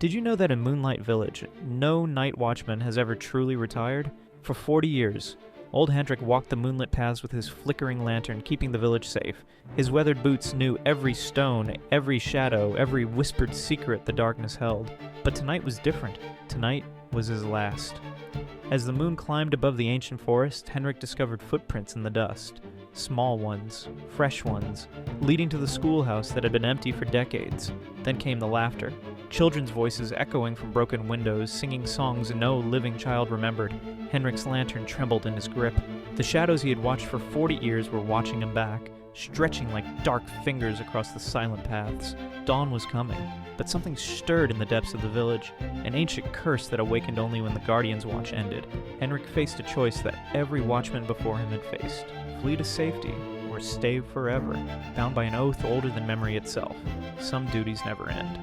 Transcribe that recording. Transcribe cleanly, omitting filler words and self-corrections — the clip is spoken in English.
Did you know that in Moonlight Village, no night watchman has ever truly retired? For 40 years, old Hendrik walked the moonlit paths with his flickering lantern, keeping the village safe. His weathered boots knew every stone, every shadow, every whispered secret the darkness held. But tonight was different. Tonight was his last. As the moon climbed above the ancient forest, Henrik discovered footprints in the dust. Small ones, fresh ones, leading to the schoolhouse that had been empty for decades. Then came the laughter. Children's voices echoing from broken windows, singing songs no living child remembered. Henrik's lantern trembled in his grip. The shadows he had watched for 40 years were watching him back, stretching like dark fingers across the silent paths. Dawn was coming, but something stirred in the depths of the village, an ancient curse that awakened only when the Guardian's watch ended. Henrik faced a choice that every watchman before him had faced: flee to safety or stay forever, bound by an oath older than memory itself. Some duties never end.